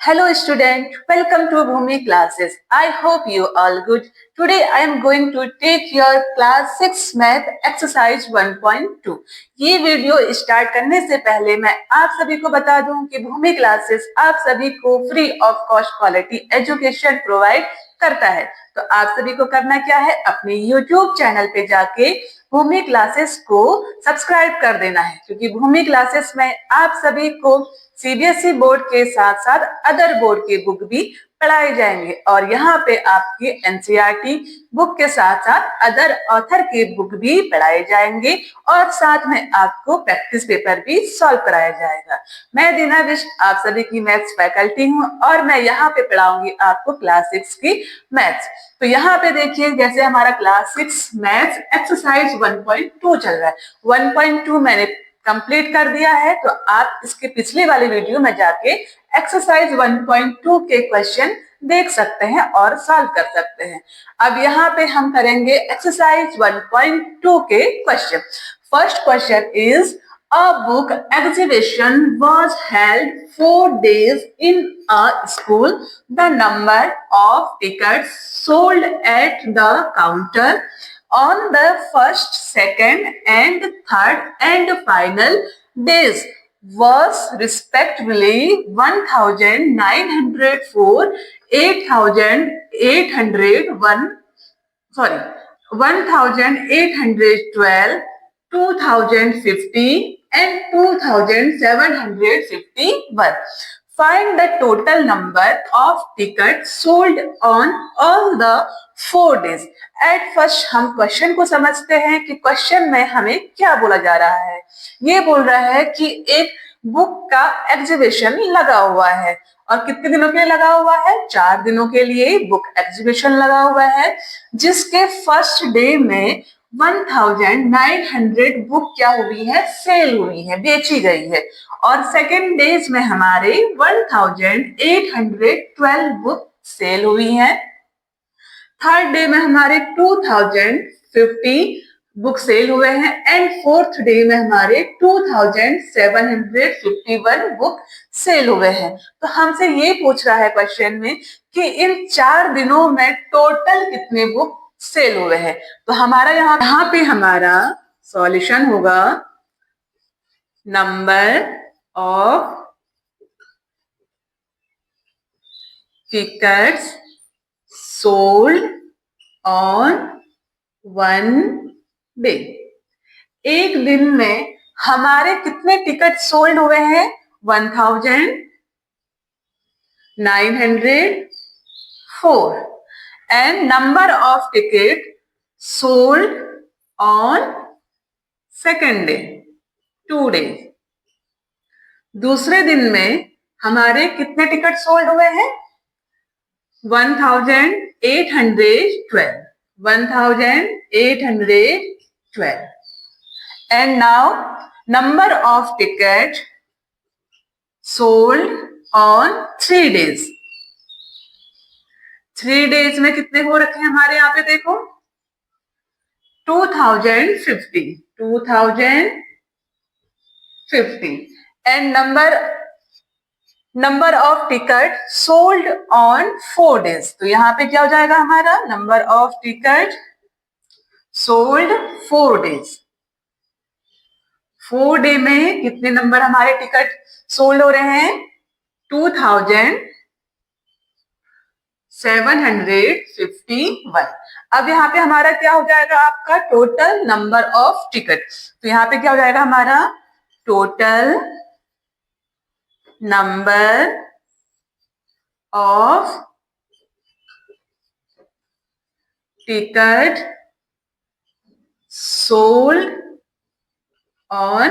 Hello student, welcome to Bhumi classes. I hope you all good. Today I am going to take your class 6 math exercise 1.2. ये video start करने से पहले मैं आप सभी को बता दूं कि भूमि क्लासेस आप सभी को free of cost quality education provide करता है। तो आप सभी को करना क्या है, अपने YouTube चैनल पे जाके भूमि क्लासेस को सब्सक्राइब कर देना है, क्योंकि भूमि क्लासेस में आप सभी को सीबीएसई बोर्ड के साथ साथ अदर बोर्ड के बुक भी पढ़ाए जाएंगे और यहाँ पे आपकी एनसीईआरटी बुक के साथ साथ अदर ऑथर के बुक भी पढ़ाए जाएंगे और साथ में आपको प्रैक्टिस पेपर भी सॉल्व कराया जाएगा। मैं दीना बिष्ट आप सभी की मैथ्स फैकल्टी हूँ और मैं यहाँ पे पढ़ाऊंगी आपको क्लास 6 की मैथ्स। तो यहाँ पे देखिए, जैसे हमारा क्लास 6 मैथ्स एक्सरसाइज 1.2 चल रहा है। 1.2 मैंने कंप्लीट कर दिया है, तो आप इसके पिछले वाले वीडियो में जाके एक्सरसाइज 1.2 के क्वेश्चन देख सकते हैं और सॉल्व कर सकते हैं। अब यहाँ पे हम करेंगे एक्सरसाइज 1.2 के question. First question is a book exhibition was held 4 days in a school. The number of tickets sold at the counter on the first, second and third and final days was respectively 1904, 1812, 2050 and 2751. Find the total number of tickets sold on all the 4 days. At first हम question को समझते हैं कि question में हमें क्या बोला जा रहा है। ये बोल रहा है कि एक बुक का एग्जीबिशन लगा हुआ है और कितने दिनों के लिए लगा हुआ है, 4 दिनों के लिए बुक एग्जीबिशन लगा हुआ है, जिसके फर्स्ट डे में 1900 बुक क्या हुई है, सेल हुई है, बेची गई है और सेकेंड डेज में हमारे 1812 बुक सेल हुई है। थर्ड डे में हमारे 2050 बुक सेल हुए हैं एंड फोर्थ डे में हमारे 2751 बुक सेल हुए हैं। तो हमसे ये पूछ रहा है क्वेश्चन में कि इन 4 दिनों में टोटल कितने बुक सेल हुए हैं। तो हमारा यहाँ पे हमारा सॉल्यूशन होगा number of tickets sold on 1 day. एक दिन में हमारे कितने टिकट सोल्ड हुए हैं, 1904 and number of ticket sold on second day, 2 days। दूसरे दिन में हमारे कितने टिकट सोल्ड हुए हैं, 1812 and now number of ticket sold on 3 days। 3 days में कितने हो रखे हैं हमारे यहाँ पे देखो, 2050 and number of ticket sold on 4 days। तो यहाँ पे क्या हो जाएगा हमारा number of ticket sold 4 days। 4 day में कितने नंबर हमारे टिकट सोल्ड हो रहे हैं, 2751। अब यहाँ पे हमारा क्या हो जाएगा, आपका टोटल नंबर ऑफ टिकट। तो यहाँ पे क्या हो जाएगा हमारा total number of ticket sold on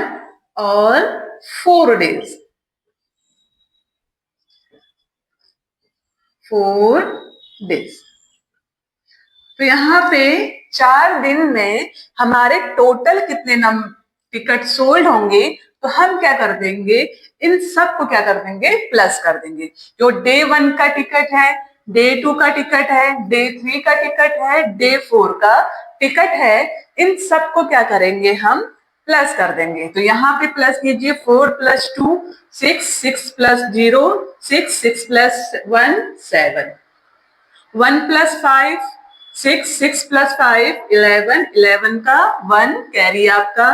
all 4 days। 4 days। तो यहाँ पे 4 दिन में हमारे टोटल कितने टिकट सोल्ड होंगे, तो हम क्या कर देंगे, इन सब को क्या कर देंगे, प्लस कर देंगे। जो डे 1 का टिकट है, डे 2 का टिकट है, डे 3 का टिकट है, डे 4 का टिकट है, इन सब को क्या करेंगे हम प्लस कर देंगे। तो यहाँ पे प्लस कीजिए, 4 + 2 6, 6 + 0 6, 6 + 1 7, 1 + 5 6, 6 + 5 11, 11 का 1 कैरी आपका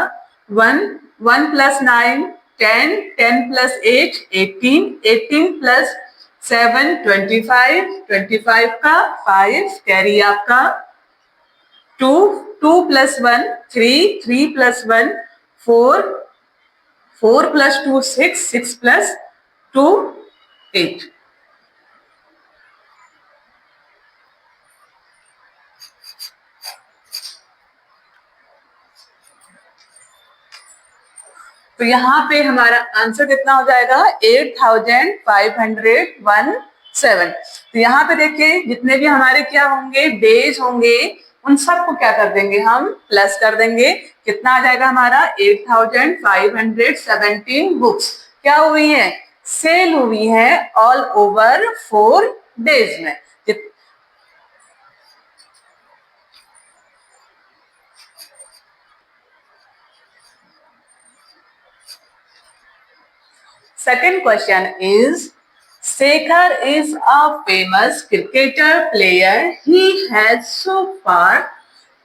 1, 1 + 9 10, 10 + 8 18, 18 + 7 25, 25 का 5 कैरी आपका 2, 2 + 1 3, 3 + 1 4, 4 + 2 6, 6 + 2 8। तो यहाँ पे हमारा आंसर कितना हो जाएगा, 8517। तो यहाँ पे देखिए जितने भी हमारे क्या होंगे, डेज होंगे, उन सबको क्या कर देंगे, हम प्लस कर देंगे। कितना आ जाएगा हमारा, 8517 बुक्स क्या हुई है, सेल हुई है ऑल ओवर 4 डेज में। Second question is, Sekhar is a famous cricketer player. He has so far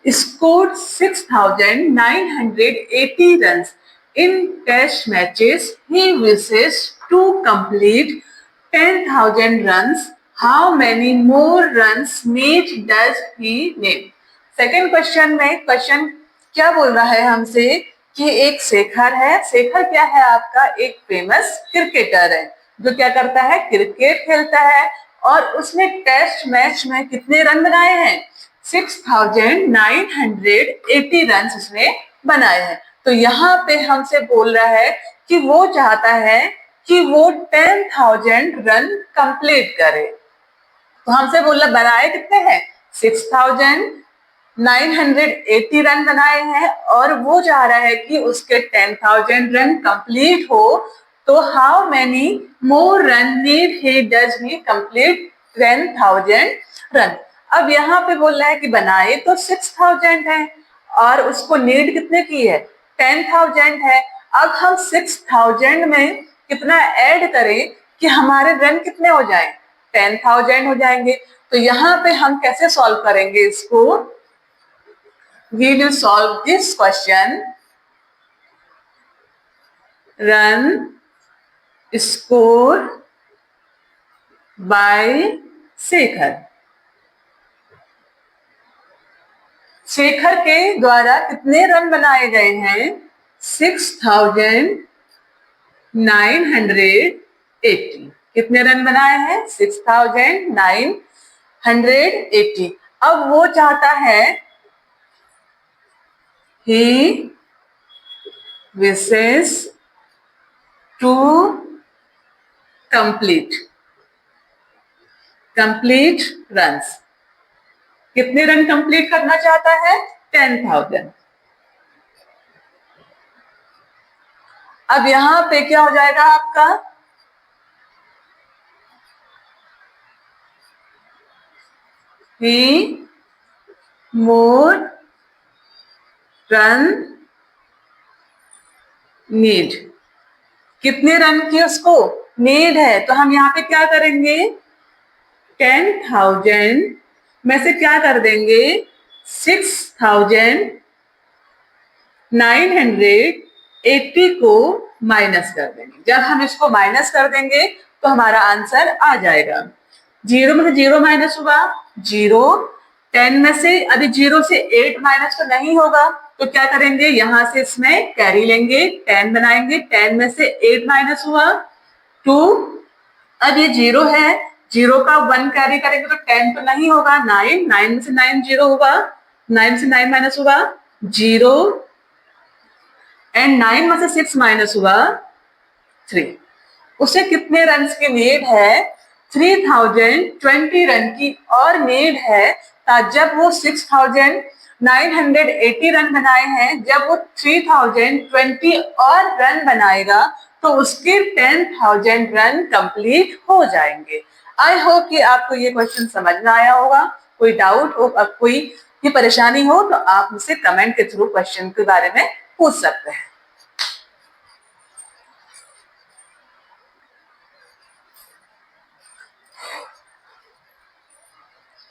scored 6,980 runs in test matches. He wishes to complete 10,000 runs. How many more runs need does he need? Second question में question क्या बोल रहा है हमसे कि एक शेखर है, शेखर क्या है आपका, एक फेमस क्रिकेटर है जो क्या करता है, क्रिकेट खेलता है और उसने टेस्ट मैच में कितने रन बनाए हैं, 6,980 रन उसने बनाए हैं। तो यहाँ पे हमसे बोल रहा है कि वो चाहता है कि वो 10,000 रन कंप्लीट करे। तो हमसे बोला बनाए कितने हैं, 6,980 रन बनाए हैं और वो चाह रहा है कि उसके 10,000 रन कंप्लीट हो। तो how many more run need he does he complete 10,000 run. अब यहाँ पे बोल रहा है कि बनाए तो 6,000 है और उसको नीड कितने की है, 10,000 है। अब हम 6,000 में कितना ऐड करें कि हमारे रन कितने हो जाएं, 10,000 हो जाएंगे। तो यहाँ पे हम कैसे सॉल्व करेंगे इसको, we will solve this question, run score by Shekhar. Shekhar के द्वारा कितने रन बनाए गए हैं, 6,980। कितने रन बनाए हैं, 6,980। अब वो चाहता है, he wishes to complete runs। कितने रन कंप्लीट करना चाहता है, 10,000। अब यहां पे क्या हो जाएगा आपका, he more run need। कितने रन की उसको नीड है, तो हम यहाँ पे क्या करेंगे, 10,000 में से क्या कर देंगे, 6,980 को माइनस कर देंगे। जब हम इसको माइनस कर देंगे तो हमारा आंसर आ जाएगा। 0 में से 0 माइनस हुआ 0, 10 में से अभी 0 से 8 माइनस तो नहीं होगा, तो क्या करेंगे, यहां से इसमें कैरी लेंगे, 10 बनाएंगे, 10 में से 8 माइनस हुआ 2। अब ये 0 है, 0 का 1 कैरी करेंगे तो 10 तो नहीं होगा, 9, 9 में से 9 0 होगा, 9 से 9 माइनस हुआ 0 एंड 9 में से 6 माइनस हुआ 3। उसे कितने रन की नीड है, 3,020 रन की और नीड है। जब वो 6,980 रन बनाए हैं, जब वो 3,020 और रन बनाएगा तो उसके 10,000 रन कंप्लीट हो जाएंगे। आई होप कि आपको ये क्वेश्चन समझ में आया होगा। कोई डाउट हो, कोई भी परेशानी हो तो आप मुझसे कमेंट के थ्रू क्वेश्चन के बारे में पूछ सकते हैं।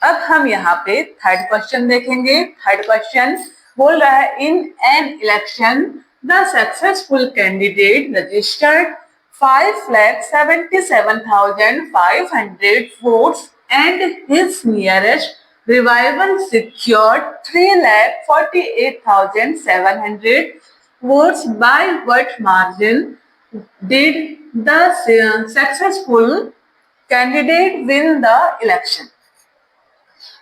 अब हम यहाँ पे थर्ड क्वेश्चन देखेंगे। थर्ड क्वेश्चन बोल रहा है in an election the successful candidate registered 5,77,500 votes and his nearest rival secured 3,48,700 votes. By what margin did the successful candidate win the election?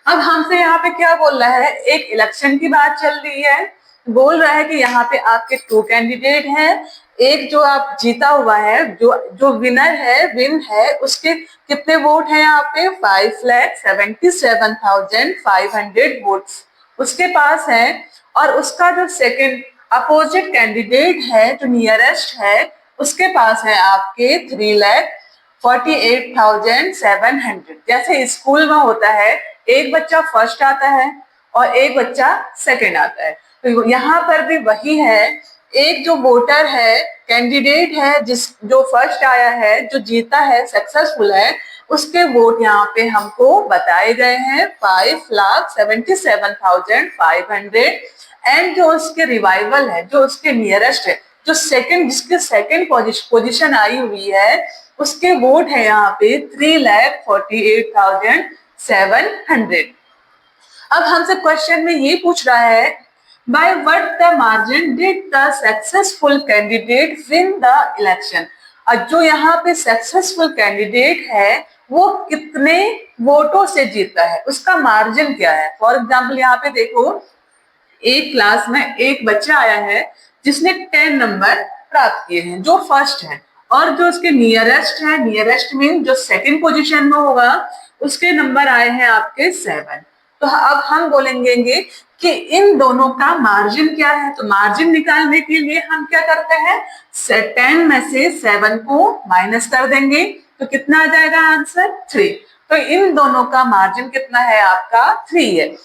अब हमसे यहाँ पे क्या बोल रहा है, एक इलेक्शन की बात चल रही है। बोल रहा है कि यहाँ पे आपके 2 कैंडिडेट हैं, एक जो आप जीता हुआ है, जो जो विनर है, विन है, उसके कितने वोट हैं यहाँ पे 5,77,500 वोट्स उसके पास है। और उसका जो सेकंड अपोजिट कैंडिडेट है, जो नियरेस्ट है, उसके पास है आपके 3,48,700। जैसे स्कूल में होता है, एक बच्चा फर्स्ट आता है और एक बच्चा सेकंड आता है, तो यहाँ पर भी वही है। एक जो वोटर है, कैंडिडेट है, जो फर्स्ट आया है, जो जीता है, सक्सेसफुल है, उसके वोट यहाँ पे हमको बताए गए हैं 5,77,500। एंड जो उसके रिवाइवल है, जो उसके नियरेस्ट है, जो सेकंड, जिसके सेकंड पोजीशन आई हुई है, उसके वोट है यहाँ पे 3,48,700। अब हमसे क्वेश्चन में ये पूछ रहा है by what the margin did the successful candidate win the election. और जो यहाँ पे सक्सेसफुल कैंडिडेट है वो कितने वोटों से जीता है, उसका मार्जिन क्या है। फॉर एग्जाम्पल यहाँ पे देखो, एक क्लास में एक बच्चा आया है जिसने 10 नंबर प्राप्त किए हैं, जो फर्स्ट है, और जो उसके नियरेस्ट है, नियरेस्ट मीन जो सेकंड पोजीशन में होगा, उसके नंबर आए हैं आपके 7। तो अब हम बोलेंगे कि इन दोनों का मार्जिन क्या है। तो मार्जिन निकालने के लिए हम क्या करते हैं, 10 में से 7 को माइनस कर देंगे, तो कितना आ जाएगा आंसर 3। तो इन दोनों का मार्जिन कितना है आपका 3 है।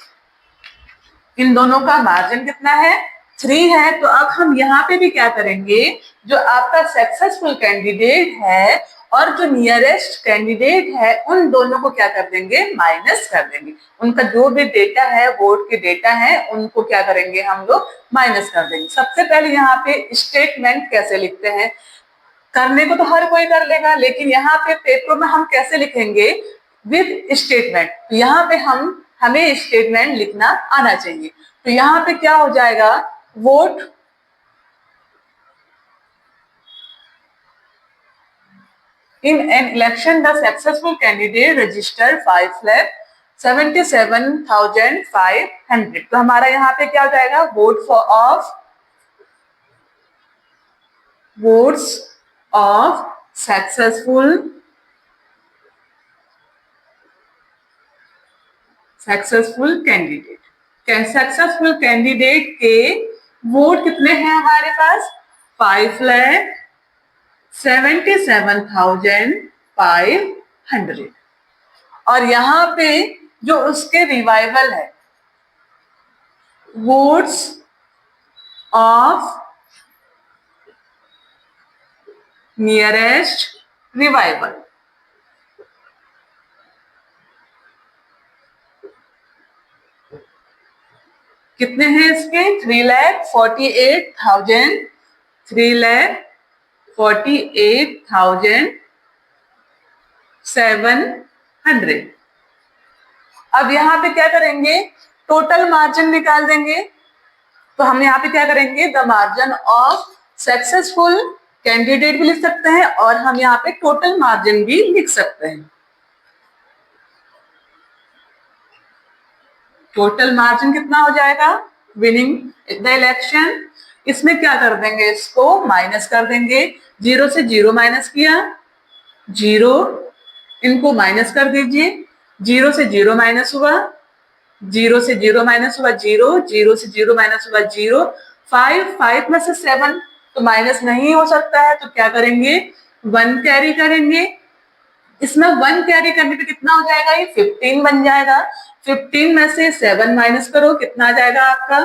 इन दोनों का मार्जिन कितना है 3 है। तो अब हम यहाँ पे भी क्या करेंगे, जो आपका सक्सेसफुल कैंडिडेट है और जो नियरेस्ट कैंडिडेट है, उन दोनों को क्या कर देंगे, माइनस कर देंगे। उनका जो भी डेटा है, वोट के डेटा है, उनको क्या करेंगे हम लोग, माइनस कर देंगे। सबसे पहले यहाँ पे स्टेटमेंट कैसे लिखते हैं, करने को तो हर कोई कर लेगा, लेकिन यहाँ पे पेपर में हम कैसे लिखेंगे, विद स्टेटमेंट। तो यहाँ पे हमें स्टेटमेंट लिखना आना चाहिए। तो यहाँ पे क्या हो जाएगा, vote in an election the successful candidate register 5,77,500। तो हमारा यहाँ पे क्या हो जाएगा, वोट्स ऑफ सक्सेसफुल कैंडिडेट के वोट कितने हैं हमारे पास 5,77,500। और यहाँ पे जो उसके रिवाइवल है, वोट्स ऑफ नियरेस्ट रिवाइवल, कितने हैं इसके 3,48,700। अब यहाँ पे क्या करेंगे, टोटल मार्जिन निकाल देंगे। तो हम यहाँ पे क्या करेंगे, the margin of successful candidate भी लिख सकते हैं और हम यहाँ पे टोटल मार्जिन भी लिख सकते हैं। टोटल मार्जिन कितना हो जाएगा, विनिंग द इलेक्शन। इसमें क्या कर देंगे, इसको माइनस कर देंगे। 0 से 0 माइनस किया, 0, इनको माइनस कर दीजिए। 0 से 0 माइनस हुआ, 0 से 0 माइनस हुआ 0, 0 से 0 माइनस हुआ 0। 5 में से 7 तो माइनस नहीं हो सकता है, तो क्या करेंगे, 1 कैरी करेंगे। इसमें 1 कैरी करने पे कितना हो जाएगा, ये 15 बन जाएगा। 15 में से 7 माइनस करो, कितना आ जाएगा आपका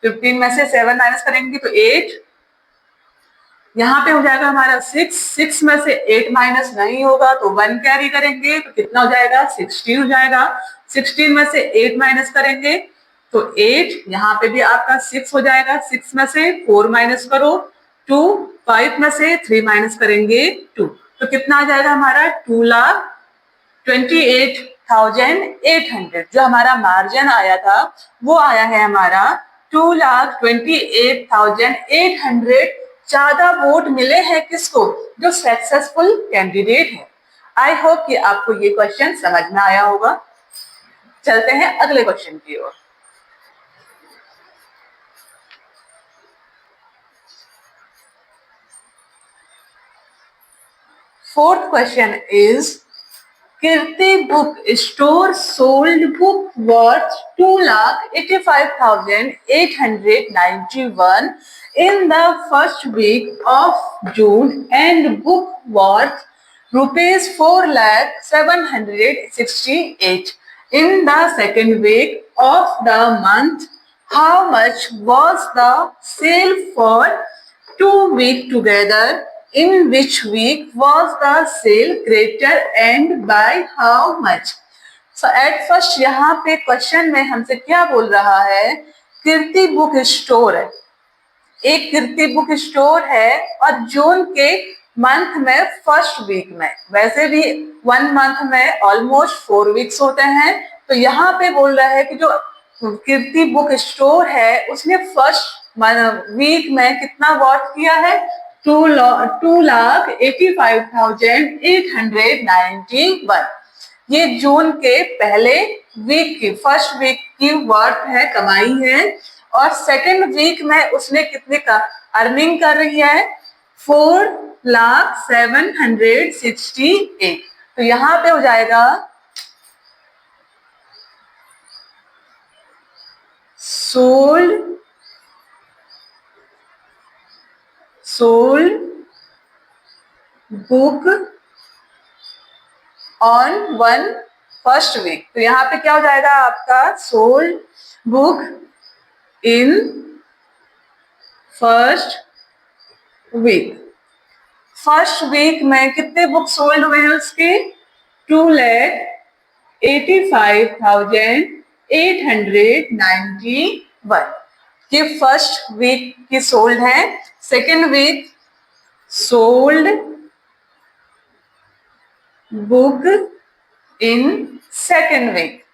15 में से 7 माइनस करेंगे तो 8, यहाँ पे हो जाएगा हमारा 6, 6 में से 8 माइनस नहीं होगा तो 1 कैरी करेंगे तो कितना हो जाएगा 16 हो जाएगा। 16 में से 8 माइनस करेंगे तो 8, यहाँ पे भी आपका 6 हो जाएगा। 6 में से 4 माइनस करो 2, 5 में से 3 माइनस करेंगे 2, तो कितना आ जाएगा हमारा 2,28,800। जो हमारा मार्जिन आया था वो आया है हमारा 2,28,800। ज्यादा वोट मिले हैं किसको? जो सक्सेसफुल कैंडिडेट है। आई होप कि आपको ये क्वेश्चन समझ में आया होगा। चलते हैं अगले क्वेश्चन की ओर। Fourth question is Kirti Book Store sold book worth 2,85,891 in the first week of June and book worth rupees 4,768 in the second week of the month. How much was the sale for 2 weeks together? In which week was the sale greater and by how much? So at first यहाँ पे question में हमसे क्या बोल रहा है? कीर्ति book store है, एक कीर्ति बुक स्टोर है और जून के मंथ में फर्स्ट वीक में, वैसे भी 1 मंथ में ऑलमोस्ट 4 वीक्स होते हैं, तो यहाँ पे बोल रहा है कि जो कीर्ति बुक स्टोर है उसने फर्स्ट वीक में कितना वॉट किया है? 2,85,891। ये जून के पहले वीक की, फर्स्ट वीक की वर्थ है, कमाई है। और सेकेंड वीक में उसने कितने का अर्निंग कर रही है? 4,768। तो यहाँ पे हो जाएगा sold book on 1 first week. तो यहाँ पे क्या हो जाएगा आपका? sold book in first week. First week में कितने बुक सोल्ड हुए हैं उसके? 2,85,891। ये फर्स्ट वीक की सोल्ड है। Second week sold book in second week.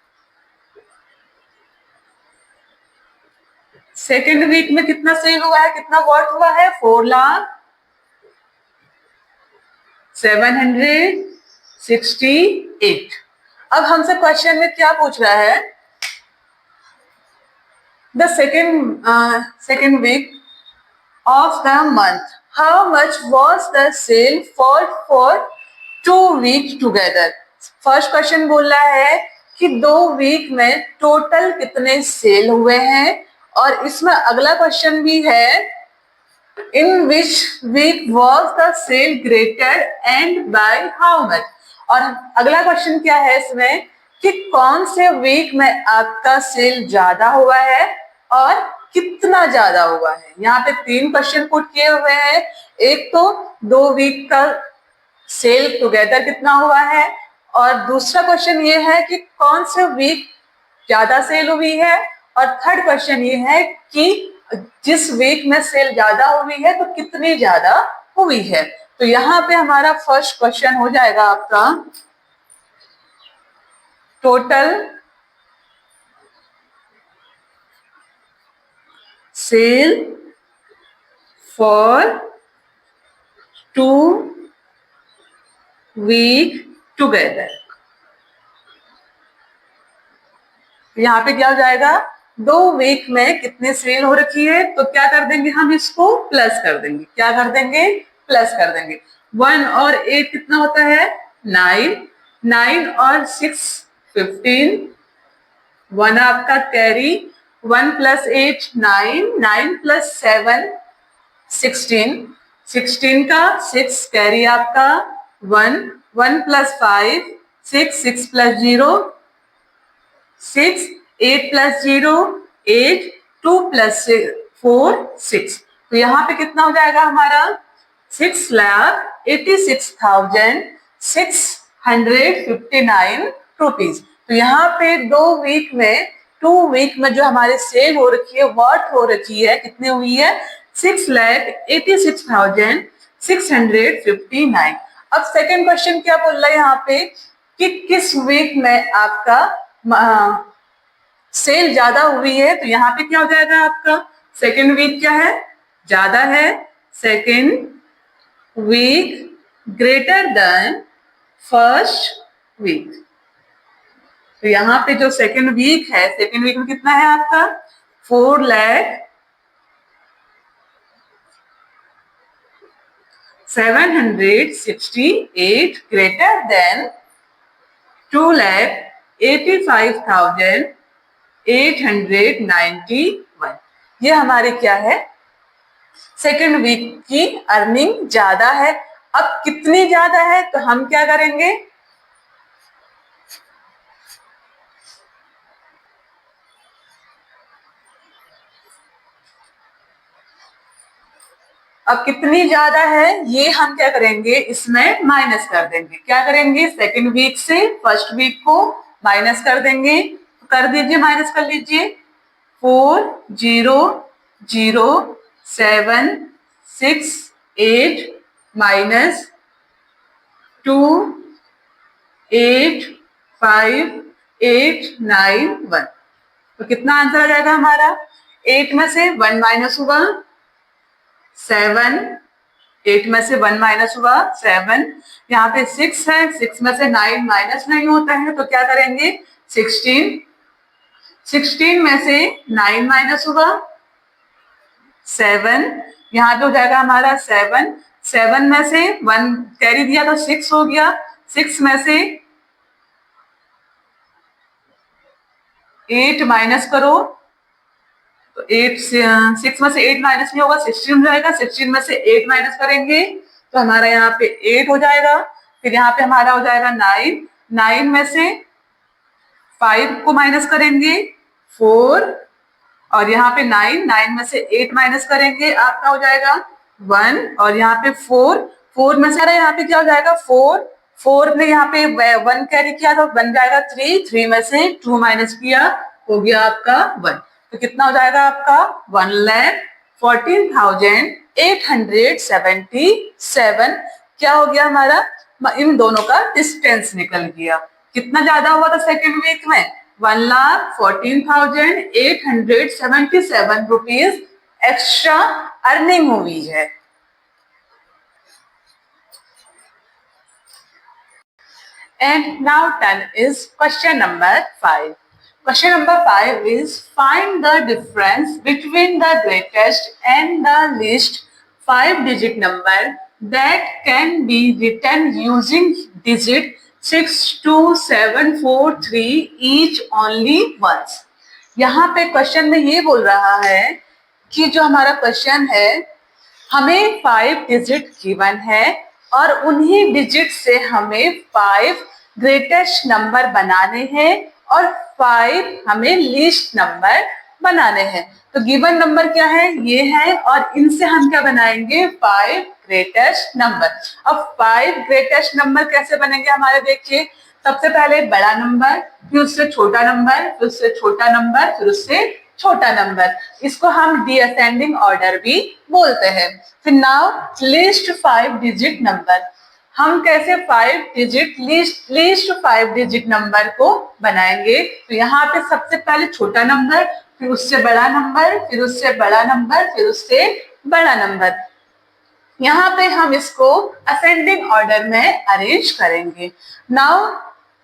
Second week में कितना सेल हुआ है, कितना वर्थ हुआ है? 4,768। अब हमसे क्वेश्चन में क्या पूछ रहा है? The second week of the month, how much was the sale for 2 week together. First question बोल रहा है कि 2 वीक में टोटल कितने सेल हुए हैं, और इसमें अगला क्वेश्चन भी है, in which week was the sale greater and by how much. और अगला क्वेश्चन क्या है इसमें कि कौन से वीक में आपका सेल ज्यादा हुआ है और कितना ज्यादा हुआ है। यहाँ पे 3 क्वेश्चन पुट किए हुए हैं। एक तो 2 वीक का सेल टुगेदर कितना हुआ है, और दूसरा क्वेश्चन ये है कि कौन से वीक ज्यादा सेल हुई है, और थर्ड क्वेश्चन ये है कि जिस वीक में सेल ज्यादा हुई है तो कितनी ज्यादा हुई है। तो यहाँ पे हमारा फर्स्ट क्वेश्चन हो जाएगा आपका total sale for 2 week together. यहाँ पे क्या हो जाएगा? 2 वीक में कितने सेल हो रखी है, तो क्या कर देंगे हम? इसको प्लस कर देंगे। क्या कर देंगे? प्लस कर देंगे। 1 और 8 कितना होता है? 9। 9 और 6 15। 1 आपका कैरी, 1 प्लस 8 9, 9 प्लस 7 16, 16 का 6 कैरी आपका 1, 1 प्लस 5 6, 6 प्लस 0 6, 8 प्लस 0 8, 2 प्लस 4 6। तो यहाँ पे कितना हो जाएगा हमारा 6,86,659 रुपीज। तो यहाँ पे 2 वीक में जो हमारे सेल हो रखी है, व्हाट हो रखी है, कितनी हुई है 6,86,659। अब सेकंड क्वेश्चन क्या बोल रहा है यहाँ पे कि किस वीक में आपका सेल ज्यादा हुई है। तो यहाँ पे क्या हो जाएगा आपका सेकेंड वीक क्या है, ज्यादा है, second week greater than first week. तो यहाँ पे जो सेकेंड वीक है, सेकेंड वीक में कितना है आपका 4,768 ग्रेटर देन 2,85,891। ये हमारे क्या है सेकेंड वीक की अर्निंग ज्यादा है। अब कितनी ज्यादा है तो हम क्या करेंगे, अब कितनी ज्यादा है ये हम क्या करेंगे इसमें माइनस कर देंगे। क्या करेंगे सेकेंड वीक से फर्स्ट वीक को माइनस कर देंगे। कर दीजिए, माइनस कर लीजिए। 4,0,0,7,6,8 माइनस 2,8,5,8,9,1। तो कितना आंसर आ जाएगा हमारा, 8 में से 1 माइनस हुआ 7, 8 में से 1 माइनस हुआ 7, यहाँ पे 6 है, 6 में से 9 माइनस नहीं होता है तो क्या करेंगे 16, 16 में से 9 माइनस हुआ 7, यहाँ पे हो जाएगा हमारा 7, 7 में से 1 कैरी दिया तो 6 हो गया, 6 में से 8 माइनस करो तो 8 से 6 में से 8 माइनस नहीं होगा 16 हो जाएगा, 16 में से 8 माइनस करेंगे तो हमारा यहाँ पे 8 हो जाएगा। फिर यहाँ पे हमारा हो जाएगा 9, 9 में से 5 को माइनस करेंगे 4, और यहाँ पे 9, 9 में से 8 माइनस करेंगे आपका हो जाएगा 1, और यहाँ पे 4, 4 में से यहाँ पे क्या हो जाएगा 4, 4 में यहाँ पे 1 कैरी किया तो बन जाएगा 3, 3 में से 2 माइनस किया हो गया आपका 1। तो कितना हो जाएगा आपका 1,14,877। क्या हो गया हमारा, इन दोनों का डिस्टेंस निकल गया। कितना ज्यादा हुआ था सेकेंड वीक में 1,14,877 रुपीज एक्स्ट्रा अर्निंग हुई है। And now done is question number 5. Question number 5 is find the difference between the greatest and the least 5-digit number that can be written using digit 62743 each only once. यहाँ पे question में ये बोल रहा है कि जो हमारा क्वेश्चन है हमें 5 डिजिट गिवन है और उन्हीं डिजिट से हमें 5 ग्रेटेस्ट नंबर बनाने हैं और 5 हमें लीस्ट नंबर बनाने हैं। तो गिवन नंबर क्या है, ये है, और इनसे हम क्या बनाएंगे 5 ग्रेटेस्ट नंबर। अब 5 ग्रेटेस्ट नंबर कैसे बनेंगे हमारे, देखिए सबसे पहले बड़ा नंबर, फिर उससे छोटा नंबर, फिर उससे छोटा नंबर, फिर उससे छोटा नंबर। इसको हम डिसेंडिंग ऑर्डर भी बोलते हैं। फिर नाउ लीस्ट 5 डिजिट नंबर, हम कैसे 5 डिजिट लीस्ट 5 डिजिट नंबर को बनाएंगे। तो यहाँ पे सबसे पहले छोटा नंबर, फिर उससे बड़ा नंबर, फिर उससे बड़ा नंबर, फिर उससे बड़ा नंबर। यहाँ पे हम इसको असेंडिंग ऑर्डर में अरेंज करेंगे। Now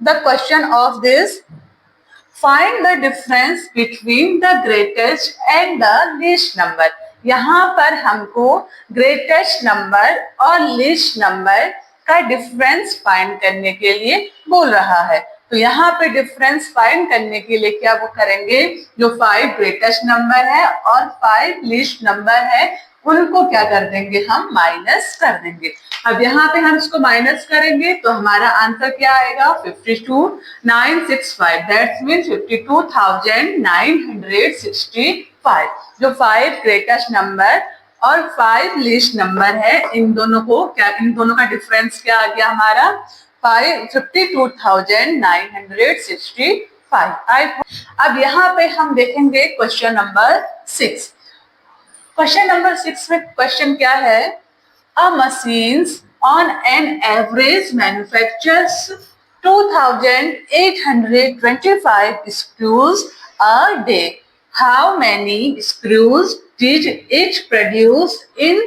the question of this, find the difference between the greatest and the least number. यहाँ पर हमको ग्रेटेस्ट नंबर और लीस्ट नंबर का डिफरेंस फाइंड करने के लिए बोल रहा है। तो यहाँ पे डिफरेंस फाइंड करने के लिए क्या वो करेंगे, जो 5 ग्रेटेस्ट नंबर है और 5 लीस्ट नंबर है उनको क्या कर देंगे, हम माइनस कर देंगे। अब यहाँ पे हम इसको माइनस करेंगे तो हमारा आंसर क्या आएगा, 52,965, दैट्स मीन 52,965। जो 5 ग्रेटेस्ट नंबर और 5 लीस्ट नंबर है, इन दोनों का डिफरेंस क्या आ गया हमारा, 52,965। अब यहाँ पे हम देखेंगे क्वेश्चन नंबर 6। क्वेश्चन नंबर 6 में क्वेश्चन क्या है, a machines on an average manufactures 2,825 screws a day. How many screws did it produce in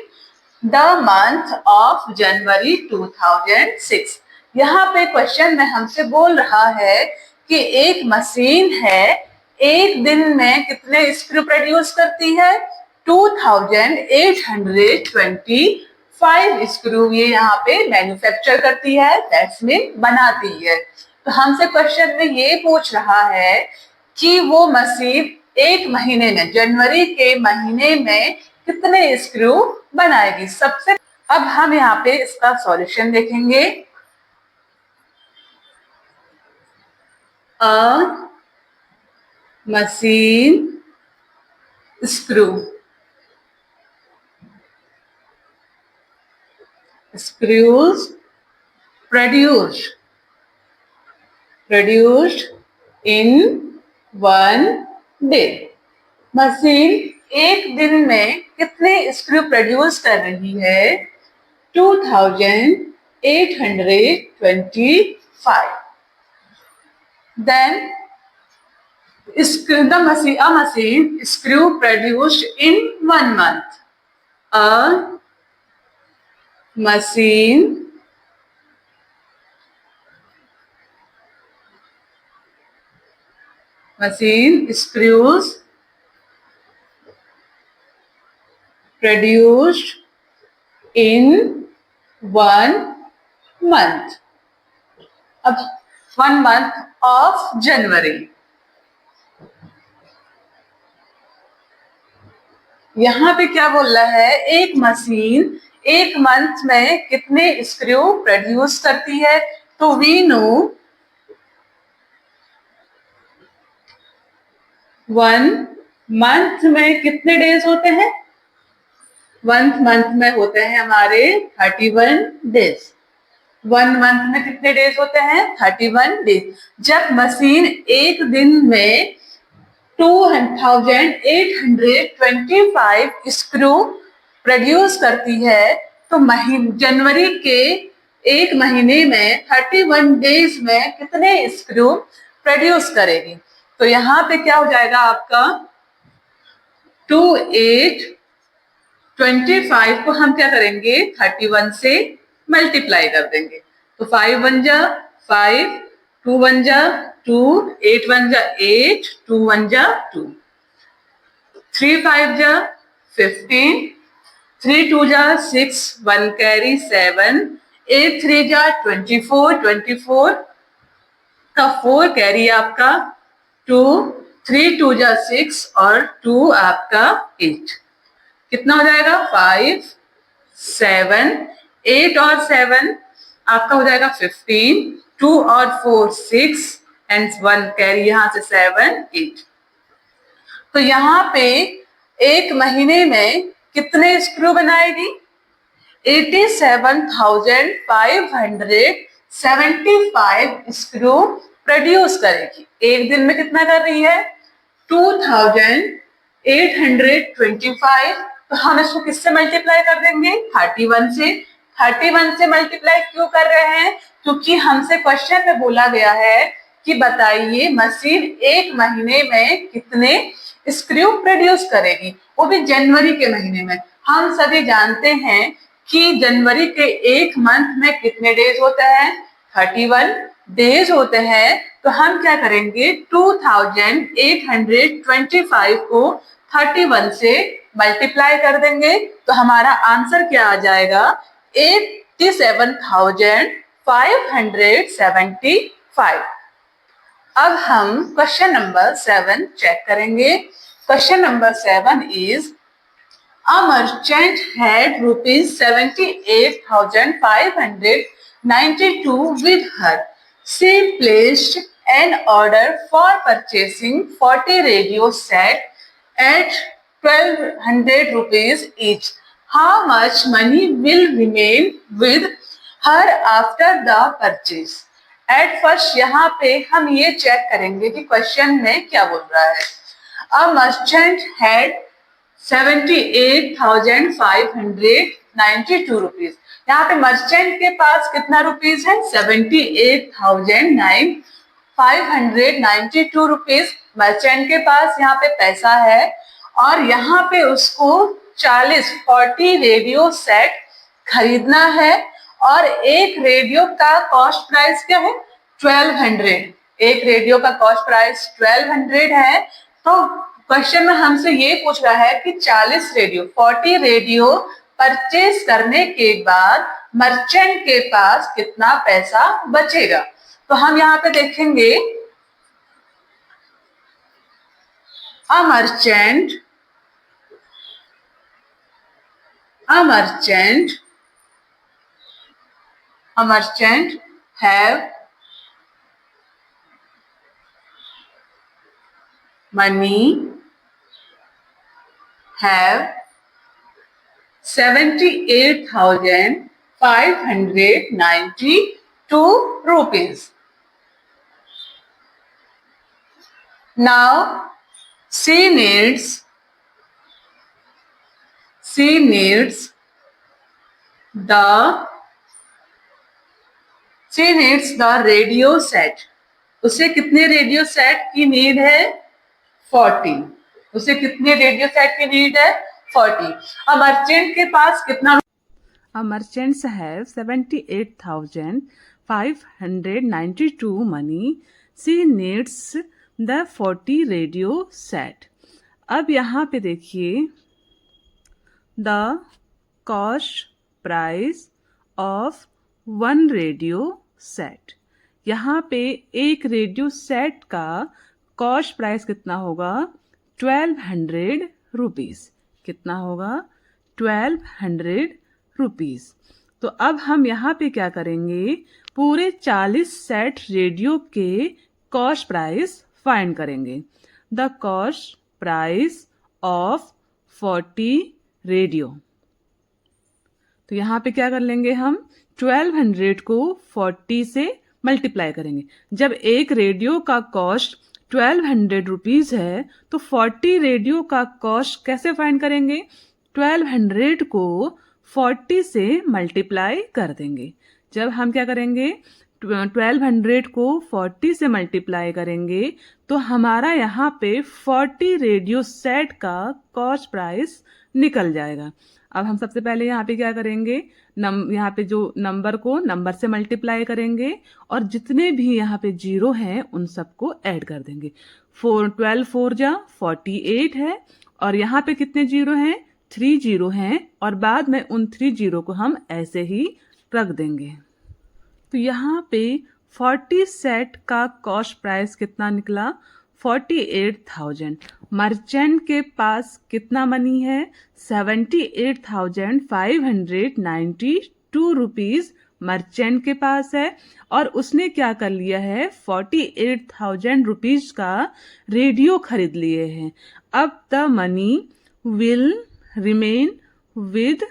the month of January 2006? यहाँ पे क्वेश्चन में हमसे बोल रहा है कि एक मशीन है, एक दिन में कितने स्क्रू प्रोड्यूस करती है, 2,825 स्क्रू ये यहाँ पे मैन्युफैक्चर करती है, दैट्स मीन बनाती है। तो हमसे क्वेश्चन में ये पूछ रहा है कि वो मशीन एक महीने में, जनवरी के महीने में कितने स्क्रू बनाएगी। सबसे अब हम यहाँ पे इसका सॉल्यूशन देखेंगे। अ machine screws produced in 1 day. Machine एक दिन में कितने स्क्रू प्रोड्यूस कर रही है, 2,825. Then a machine screw produced in 1 month. A machine screws produced in 1 month. अब 1 month of January, यहाँ पे क्या बोल रहा है, एक मशीन एक मंथ में कितने स्क्रू प्रोड्यूस करती है। तो वी नो 1 मंथ में कितने डेज होते हैं, 1 मंथ में होते हैं हमारे 31 डेज। 1 मंथ में कितने डेज होते हैं, 31 डेज। जब मशीन एक दिन में 2,825 स्क्रू प्रोड्यूस करती है तो जनवरी के एक महीने में 31 डेज में कितने स्क्रू प्रोड्यूस करेगी। तो यहाँ पे क्या हो जाएगा आपका, 2,825 को हम क्या करेंगे, 31 से मल्टीप्लाई कर देंगे। तो 5 1 जा 5, 2 1 जा 2, 8 1 जा 8, 2 1 जा 2, 3 5 जा 15, 3 2 जा 6, 1 कैरी 7, 8 3 जा 24, 24 का 4 कैरी आपका 2, 3 2 जा 6 और 2 आपका 8, कितना हो जाएगा 5 7, 8 और 7 आपका हो जाएगा 15, 2 और 4 6 एंड 1 कैरी यहाँ से 7 8। तो यहाँ पे एक महीने में कितने स्क्रू बनाएगी, 87,575 स्क्रू प्रोड्यूस करेगी। एक दिन में कितना कर रही है, 2,825। तो हम इसको किससे मल्टीप्लाई कर देंगे, 31 से। 31 से मल्टीप्लाई क्यों कर रहे हैं, क्योंकि हमसे क्वेश्चन में बोला गया है कि बताइए मशीन एक महीने में कितने स्क्रू प्रोड्यूस करेगी, वो भी जनवरी के महीने में। हम सभी जानते हैं कि जनवरी के एक मंथ में कितने डेज होते हैं, 31 डेज होते हैं। तो हम क्या करेंगे, 2,825 को 31 से मल्टीप्लाई कर देंगे तो हमारा आंसर क्या आ जाएगा, 87,575। अब हम क्वेश्चन नंबर 7 चेक करेंगे। Question number 7 is, A merchant had rupees 78,592 with her. She placed an order for purchasing 40 radio sets at 1,200 rupees each. How much money will remain with her after the purchase? At first यहाँ पे हम ये check करेंगे कि question में क्या बोल रहा है. A merchant had 78,592 rupees. यहाँ पे मर्चेंट के पास कितना रुपीज है? 78,592 रुपीज मर्चेंट के पास यहाँ पे पैसा है और यहाँ पे उसको 40 रेडियो सेट खरीदना है और एक रेडियो का कॉस्ट प्राइस क्या है? 1200. एक रेडियो का कॉस्ट प्राइस 1200 है. तो क्वेश्चन में हमसे ये पूछ रहा है कि 40 रेडियो परचेज करने के बाद मर्चेंट के पास कितना पैसा बचेगा. तो हम यहाँ पे देखेंगे अ merchant have money, have 78,592 rupees. Now she needs the radio set. उसे कितने रेडियो सेट की नीड है? 40. उसे कितने रेडियो सेट की नीड है? 40. अब मर्चेंट के पास कितना? Merchants have 78,592 money. She needs the 40 radio set. अब यहाँ पे देखिए the cost price of one radio set. यहाँ पे एक रेडियो सेट का कॉस्ट प्राइस कितना होगा? 1200 रुपीज़. कितना होगा? 1200 रुपीज़. तो अब हम यहाँ पे क्या करेंगे? पूरे 40 सेट रेडियो के कॉस्ट प्राइस फाइंड करेंगे. The cost price of 40 radio. तो यहाँ पे क्या कर लेंगे हम? 1200 को 40 से मल्टीप्लाई करेंगे. जब एक रेडियो का कॉस्ट 1200 रुपीज है तो 40 रेडियो का कॉस्ट कैसे फाइंड करेंगे? 1200 को 40 से मल्टीप्लाई कर देंगे. जब हम क्या करेंगे? 1200 को 40 से मल्टीप्लाई करेंगे तो हमारा यहाँ पे 40 रेडियो सेट का कॉस्ट प्राइस निकल जाएगा. अब हम सबसे पहले यहाँ पे क्या करेंगे? यहाँ पे जो नंबर को नंबर से मल्टीप्लाई करेंगे और जितने भी यहाँ पे जीरो हैं उन सबको ऐड कर देंगे. 12 4 जा 48 है और यहाँ पे कितने जीरो हैं? 3 जीरो हैं और बाद में उन 3 जीरो को हम ऐसे ही रख देंगे. तो यहाँ पे 40 सेट का कॉस्ट प्राइस कितना निकला? 48,000. मर्चेंट के पास कितना मनी है? 78,592 रुपीज मर्चेंट के पास है और उसने क्या कर लिया है? 48,000 रुपीज का रेडियो खरीद लिए हैं. अब the money will remain with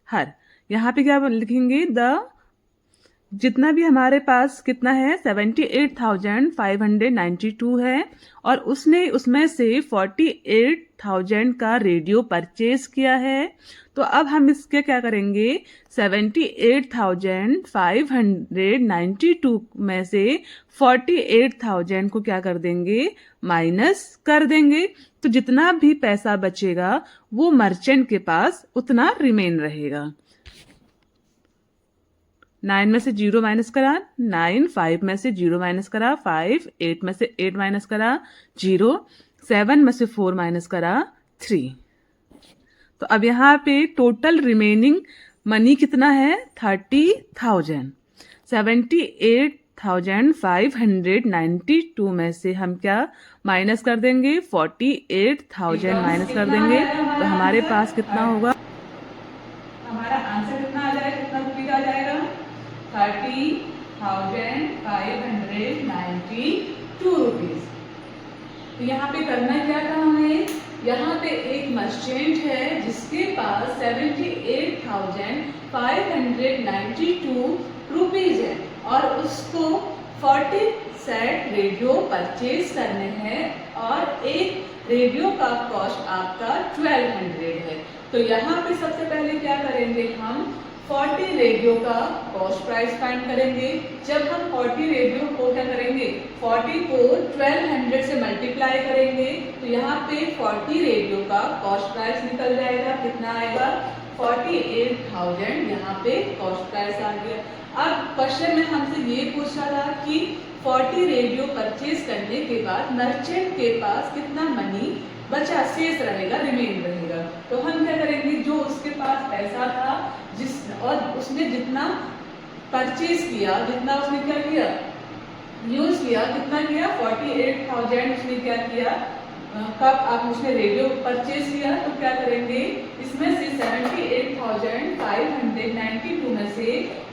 her. यहाँ पे क्या लिखेंगे? द जितना भी हमारे पास कितना है? 78,592 है और उसने उसमें से 48,000 का रेडियो परचेज किया है. तो अब हम इसके क्या करेंगे? 78,592 में से 48,000 को क्या कर देंगे? माइनस कर देंगे. तो जितना भी पैसा बचेगा वो मर्चेंट के पास उतना रिमेन रहेगा. 9 में से 0 माइनस करा 9, 5 में से 0 माइनस करा 5, 8 में से 8 माइनस करा 0, 7 में से 4 माइनस करा 3. तो अब यहाँ पे टोटल रिमेनिंग मनी कितना है? 30,000. 48,592 में से हम क्या माइनस कर देंगे, 48,000 माइनस कर देंगे, तो हमारे पास कितना होगा, हमारा आंसर कितना आ जाएगा, कितना रुपीज आ जाएगा, 30,592 रुपीज। तो यहाँ पे करना क्या था हमें, यहाँ पे एक मर्चेंट है जिसके पास 78,592 रुपीज है और उसको 40 सेट रेडियो परचेज करने हैं और एक रेडियो का कॉस्ट आपका 1200 है। तो यहाँ पे सबसे पहले क्या करेंगे, हम 40 रेडियो का कॉस्ट प्राइस फाइंड करेंगे। जब हम 40 रेडियो को क्या करेंगे, 40 को 1200 से मल्टीप्लाई करेंगे तो यहाँ पे 40 रेडियो का कॉस्ट प्राइस निकल जाएगा, कितना आएगा, 48,000 यहाँ पे कॉस्ट प्राइस आ गया। अब क्वेश्चन में हमसे ये पूछा था कि 40 रेडियो परचेज करने के बाद मर्चेंट के पास कितना मनी बचा, शेष रहेगा, रिमेन रहेगा। तो हम क्या करेंगे, जो उसके पास पैसा था और उसने जितना परचेज किया, जितना उसने क्या किया, यूज किया, कितना किया, 48,000 उसने क्या किया, कब आप उसने रेडियो परचेज किया तो क्या करेंगे, इसमें से 78,592 में से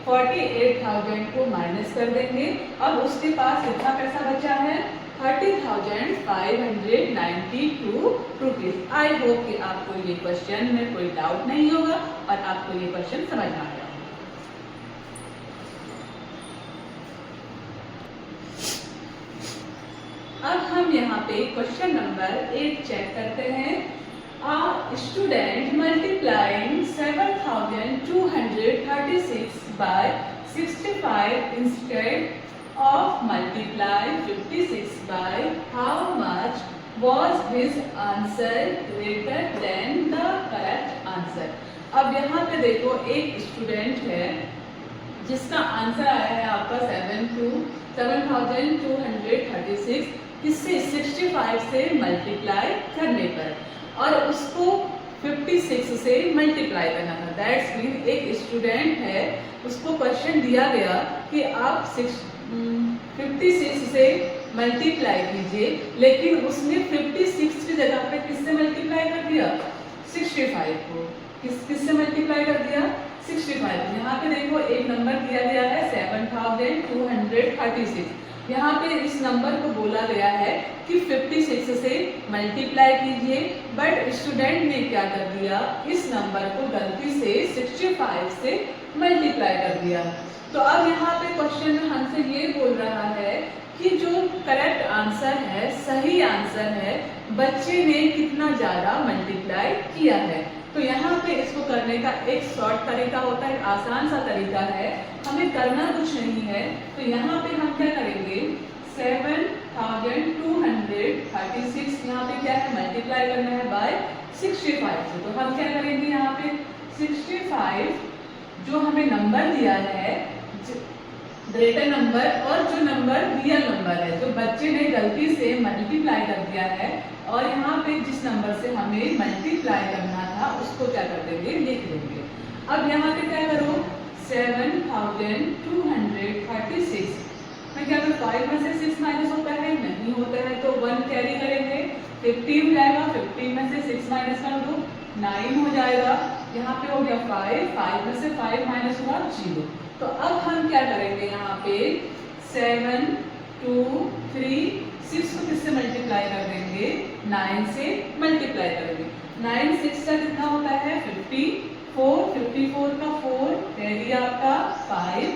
48,000 को माइनस कर देंगे। अब उसके पास कितना पैसा बचा है, 30,592 रुपीज। आई होप कि आपको ये क्वेश्चन में कोई डाउट नहीं होगा और आपको ये क्वेश्चन समझ में आ गया। अब हम यहाँ पे क्वेश्चन नंबर 8 चेक करते हैं। A student multiplying 7,236 by 65 instead of multiply 56 by how much was his answer greater than the correct answer। अब यहाँ पे देखो एक स्टूडेंट है जिसका आंसर आया है आपका 7,236 किससे, 65 से मल्टीप्लाई करने पर और उसको 56 से मल्टीप्लाई करना था। दैट्स मीन एक स्टूडेंट है, उसको क्वेश्चन दिया गया कि आप 56 से मल्टीप्लाई कीजिए, लेकिन उसने 56 की जगह पे किससे मल्टीप्लाई कर दिया, 65 को किससे मल्टीप्लाई कर दिया, 65। यहाँ पे देखो एक नंबर दिया गया है 7,236, यहाँ पे इस नंबर को बोला गया है कि 56 से मल्टीप्लाई कीजिए, बट स्टूडेंट ने क्या कर दिया, इस नंबर को गलती से 65 से मल्टीप्लाई कर दिया। तो अब यहाँ पे क्वेश्चन में हमसे ये बोल रहा है कि जो करेक्ट आंसर है, सही आंसर है, बच्चे ने कितना ज़्यादा मल्टीप्लाई किया है। तो यहाँ पे इसको करने का एक शॉर्ट तरीका होता है, आसान सा तरीका है, हमें करना कुछ नहीं है। तो यहाँ पे हम क्या करेंगे, 7,236 यहाँ पे क्या है, मल्टीप्लाई करना है बाय 65 से। तो हम क्या करेंगे, यहाँ पे 65 जो हमें नंबर दिया है, ग्रेटर नंबर और जो नंबर रियल नंबर है, जो बच्चे ने गलती से मल्टीप्लाई कर दिया है, और यहाँ पे जिस नंबर से हमें मल्टीप्लाई करना था उसको क्या कर देंगे, लिख देंगे। अब यहाँ पे क्या करो, 7,236 मैं क्या करूँ, 5 में से 6 माइनस होता है, नहीं होता है तो 1 कैरी करेंगे, 50 हो जाएगा, 50 में से 6 माइनस कर दो, 9 हो जाएगा। यहाँ पे हो गया 5 में से 5 माइनस हुआ 0। तो अब हम क्या करेंगे, यहाँ पे 7, 2, 3, 6 को किससे मल्टीप्लाई कर देंगे, 9 से मल्टीप्लाई करेंगे। 9 6 का कितना होता है, 54, 54 का 4 कैरी आपका 5,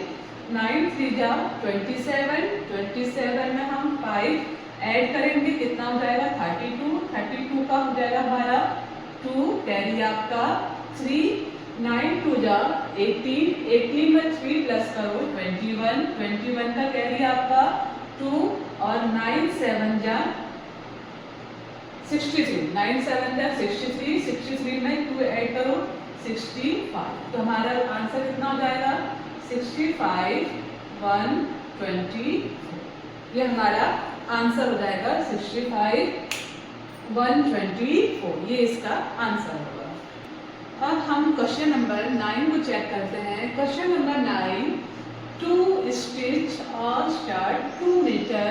9 3 जा 27, 27 में हम 5 ऐड करेंगे, कितना हो जाएगा 32, 32 का हो जाएगा हमारा 2 कैरी आपका 3, 9 2 जा 18, 18 में 3 प्लस करो 21, 21 का कैरी आपका 2 और 9 7 जा 63, 9 7 जा 63, 63 में 2 ऐड करो 65। तो हमारा आंसर कितना हो जाएगा, 65 124। ये हमारा आंसर हो जाएगा 65 124, ये इसका आंसर होगा। अब हम क्वेश्चन नंबर 9 को चेक करते हैं। Question number 9, to stitch a shirt 2 meter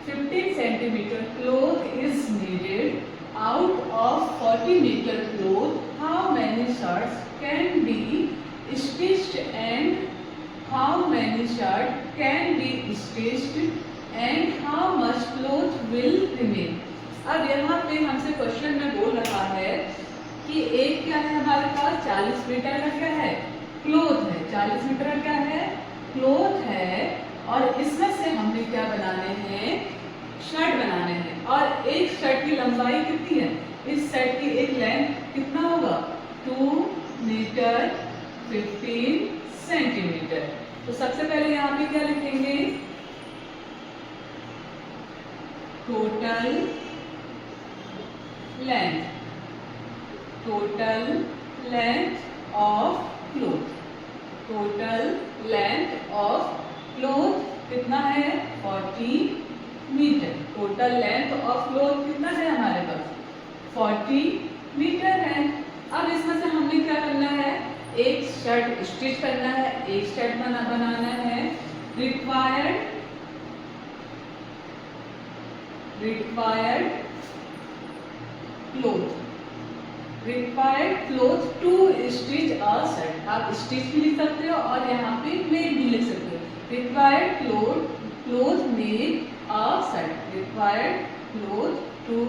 15 centimeter cloth is needed. Out of 40 meter cloth, how many shirts can be stitched and how many shirts can be stitched and how much cloth will remain. अब यहाँ पे हमसे question में बोल रहा है कि एक क्या है हमारे पास 40 मीटर का क्या है क्लोथ है, 40 मीटर का क्या है क्लोथ है, और इसमें से हमने क्या बनाने हैं शर्ट बनाने हैं, और एक शर्ट की लंबाई कितनी है, इस शर्ट की एक लेंथ कितना होगा 2 मीटर 15 सेंटीमीटर। तो सबसे पहले यहाँ पे क्या लिखेंगे total length of cloth, total length of cloth कितना है 40 metre. Total length of cloth कितना है हमारे पास 40 मीटर है। अब इसमें से हमने क्या करना है एक शर्ट स्टिच करना है, एक शर्ट बनाना है। Required cloth to stitch a shirt, आप स्टिच भी लिख सकते हो और यहाँ पे मेड भी लिख सकते हो। Required cloth made a shirt, required cloth to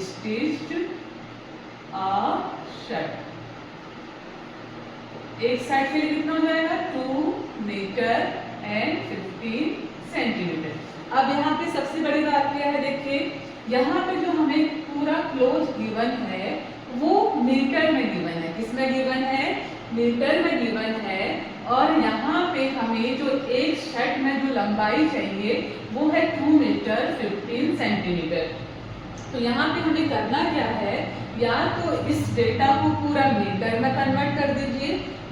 stitch a shirt. एक साइड के लिए कितना हो जाएगा 2 मीटर एंड 15 सेंटीमीटर। अब यहाँ पे सबसे बड़ी बात क्या है देखिए, यहाँ पे जो हमें पूरा क्लोथ गिवन है वो मीटर में गिवन है, किसमें गिवन है मीटर में गिवन है, और यहाँ पे हमें जो एक शर्ट में जो लंबाई चाहिए वो है 2 मीटर 15 सेंटीमीटर। तो यहाँ पे हमें करना क्या है, या तो इस डेटा को पूरा मीटर में कन्वर्ट कर दीजिए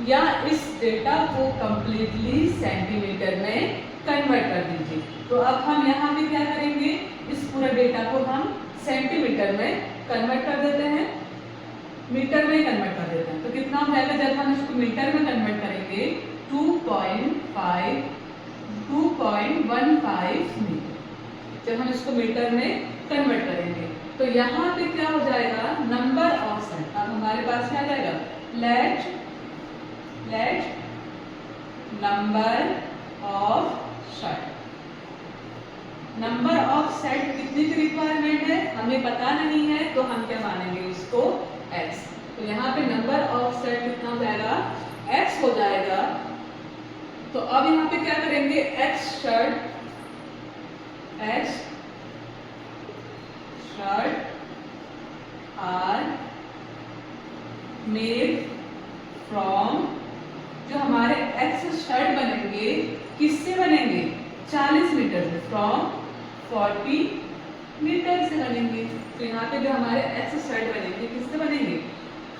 या इस डेटा को कंप्लीटली सेंटीमीटर में कन्वर्ट कर दीजिए। तो अब हम यहाँ पे क्या करेंगे इस पूरा डेटा को हम सेंटीमीटर में कन्वर्ट कर देते हैं, मीटर में कन्वर्ट कर देते हैं। तो कितना हो जाएगा जब हम इसको मीटर में कन्वर्ट करेंगे 2.15 मीटर, जब हम इसको मीटर में कन्वर्ट करेंगे तो यहाँ पे क्या हो जाएगा नंबर ऑफ शर्ट। अब हमारे पास क्या आ जाएगा let number of shirt, number of shirt कितनी की रिक्वायरमेंट है हमें पता नहीं है, तो हम क्या मानेंगे उसको x। तो यहाँ पे नंबर ऑफ शर्ट कितना हो जाएगा x हो जाएगा। तो अब यहाँ पे क्या करेंगे x shirt are made from, जो हमारे x शर्ट बनेंगे किससे बनेंगे 40 मीटर से, फ्रॉम 40 मीटर से बनेंगे। तो यहाँ पे जो हमारे x शर्ट बनेंगे किससे बनेंगे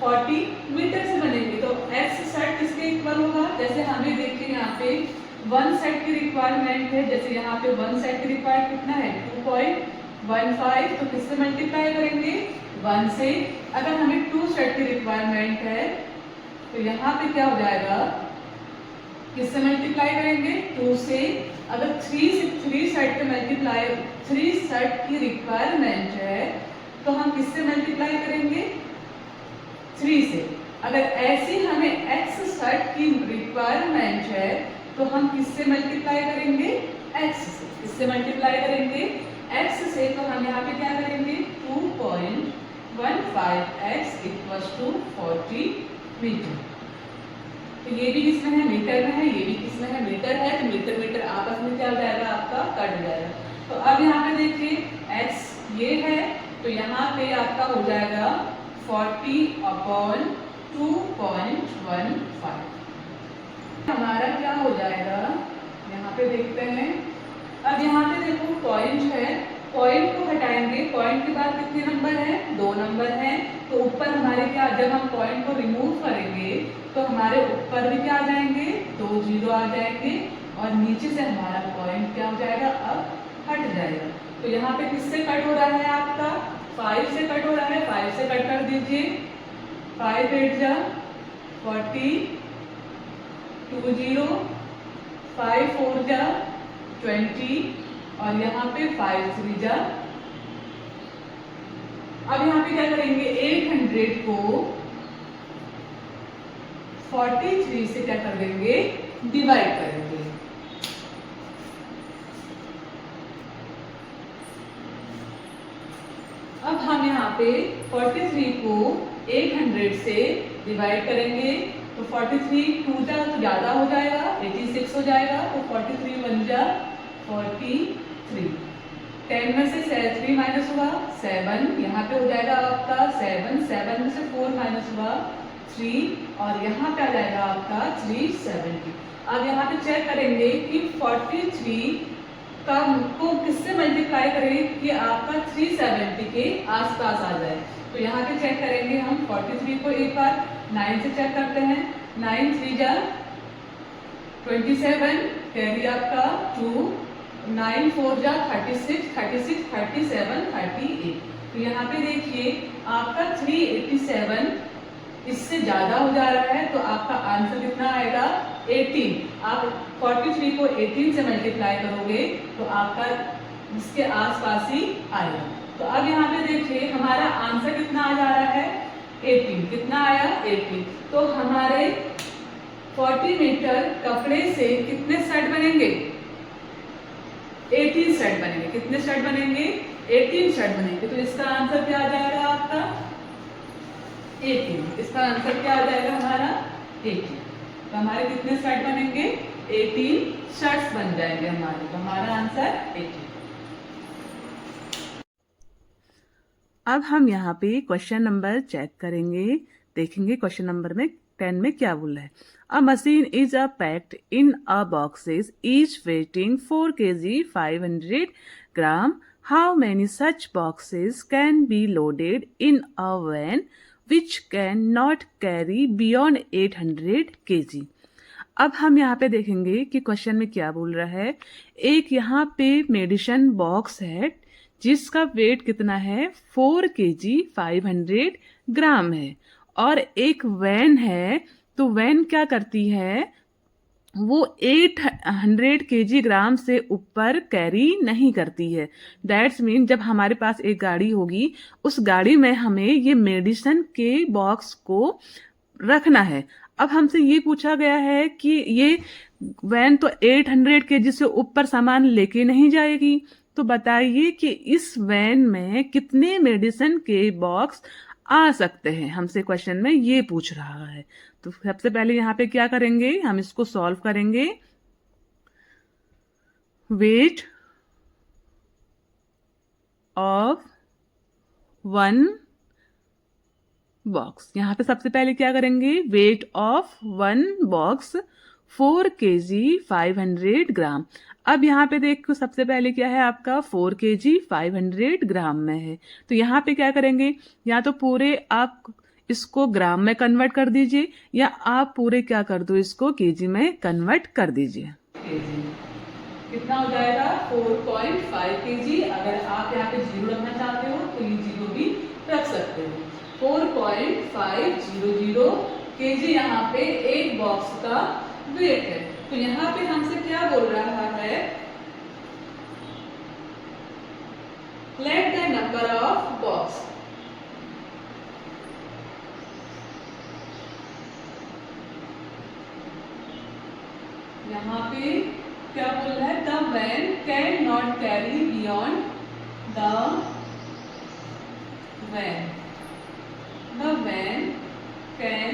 40 मीटर से बनेंगे। तो x शर्ट किसके इक्वल होगा, जैसे हमें देखिए यहाँ पे 1 सेट की रिक्वायरमेंट है, जैसे यहाँ पे 1 सेट की रिक्वायरमेंट कितना है 2.15, तो किससे मल्टीप्लाई करेंगे 1 से। अगर हमें 2 सेट की रिक्वायरमेंट है तो यहाँ पे क्या हो जाएगा किससे मल्टीप्लाई करेंगे 2 से। अगर 3 सेट के मल्टीप्लाई 3 सेट की रिक्वायरमेंट है तो हम किससे मल्टीप्लाई करेंगे 3 से। अगर ऐसी हमें x सेट की रिक्वायरमेंट है तो हम किससे मल्टीप्लाई करेंगे x से, किससे मल्टीप्लाई करेंगे x से। तो हम यहाँ पे क्या करेंगे 2.15x इक्वल्स टू 40 मीटर। तो ये भी किसमें है मीटर में है, ये भी किसमें है मीटर है, तो मीटर मीटर आपस में क्या हो जाएगा आपका कट जाएगा। तो अब यहाँ पे देखिए x ये है तो यहाँ पे आपका हो जाएगा 40/2.15, हमारा क्या हो जाएगा यहाँ पे देखते हैं। अब यहाँ पे देखो पॉइंट है, पॉइंट को हटाएंगे, पॉइंट के बाद कितने नंबर है 2 नंबर हैं। तो ऊपर हमारे क्या, जब हम पॉइंट को रिमूव करेंगे तो हमारे ऊपर भी क्या आ जाएंगे 2 जीरो आ जाएंगे, और नीचे से हमारा पॉइंट क्या हो जाएगा अब हट जाएगा। तो यहाँ पे किससे कट हो रहा है आपका 5 से कट हो रहा है, 5 से कट कर दीजिए, 5 8 जा 40 20, 5 4 जा 20 और यहाँ पे 5 3 जा। अब यहाँ पे क्या करेंगे, 800 को 43 से क्या कर देंगे, डिवाइड करेंगे। अब हम यहाँ पे 43 को 800 से डिवाइड करेंगे तो 43 2 जा तो ज्यादा हो जाएगा, 86 हो जाएगा। तो 43 1 जा 43, 10 में से 3 माइनस हुआ 7, यहाँ पे हो जाएगा आपका 7, 7 में से 4 माइनस हुआ 3 और यहाँ पे आ जाएगा आपका 370। अब यहाँ पे चेक करेंगे कि 43 का को किससे मल्टीप्लाई करें कि आपका 370 के आसपास आ जाए। तो यहाँ पे चेक करेंगे हम 43 को एक बार 9 से चेक करते हैं। 9 3 जा 27, कैरी आपका 2, 9 4 जा 36, 36 37 38। तो यहाँ पे देखिए आपका 387 इससे ज्यादा हो जा रहा है तो आपका आंसर कितना आएगा, 18। आप 43 को 18 से मल्टीप्लाई करोगे तो आपका इसके आसपास ही आएगा। तो अब यहाँ पे देखिए हमारा आंसर कितना आ जा रहा है, 18। कितना आया, 18। तो हमारे 40 मीटर कपड़े से कितने सेट बनेंगे, 18 सेट बनेंगे। कितने सेट बनेंगे, 18 सेट बनेंगे। तो इसका आंसर क्या आ जाएगा आपका, 18। इसका आंसर क्या आ जाएगा हमारा, 18। तो हमारे कितने सेट बनेंगे, 18 शर्ट्स बन जाएंगे हमारे। तो हमारा आंसर 18। अब हम यहाँ पे क्वेश्चन नंबर चेक करेंगे, देखेंगे क्वेश्चन नंबर में 10 में क्या बोला है। A machine is a packed in a boxes each weighing 4 kg 500 gram. How many such boxes can be loaded in a van which can not carry beyond 800 kg। अब हम यहाँ पे देखेंगे कि क्वेश्चन में क्या बोल रहा है। एक यहाँ पे मेडिसिन बॉक्स है जिसका वेट कितना है, 4 kg 500 ग्राम है और एक वैन है। तो वैन क्या करती है, वो 800 kg ग्राम से ऊपर कैरी नहीं करती है। दैट्स मीन जब हमारे पास एक गाड़ी होगी उस गाड़ी में हमें ये मेडिसिन के बॉक्स को रखना है। अब हमसे ये पूछा गया है कि ये वैन तो 800 kg से ऊपर सामान लेके नहीं जाएगी, तो बताइए कि इस वैन में कितने मेडिसिन के बॉक्स आ सकते हैं। हमसे क्वेश्चन में ये पूछ रहा है। तो सबसे पहले यहाँ पे क्या करेंगे, हम इसको सॉल्व करेंगे। वेट ऑफ वन बॉक्स, यहाँ पे सबसे पहले क्या करेंगे, weight of one box 4 kg 500 ग्राम। अब यहाँ पे देखो सबसे पहले क्या है आपका, 4 kg 500 ग्राम में है। तो यहाँ पे क्या करेंगे, या तो पूरे आप इसको ग्राम में कन्वर्ट कर दीजिए या आप पूरे क्या कर दो, इसको केजी में कन्वर्ट कर दीजिए। कितना हो जाएगा, 4.5 kg। अगर आप यहाँ पे जीरो रखना चाहते हो तो ये जीरो भी रख सकते हो। 4.500 kg यहाँ पे एक बॉक्स का वेट है। तो यहाँ पे हमसे क्या बोल रहा है, let the number of box. यहाँ पे क्या बोल रहा है, the van can not carry beyond the van. The van can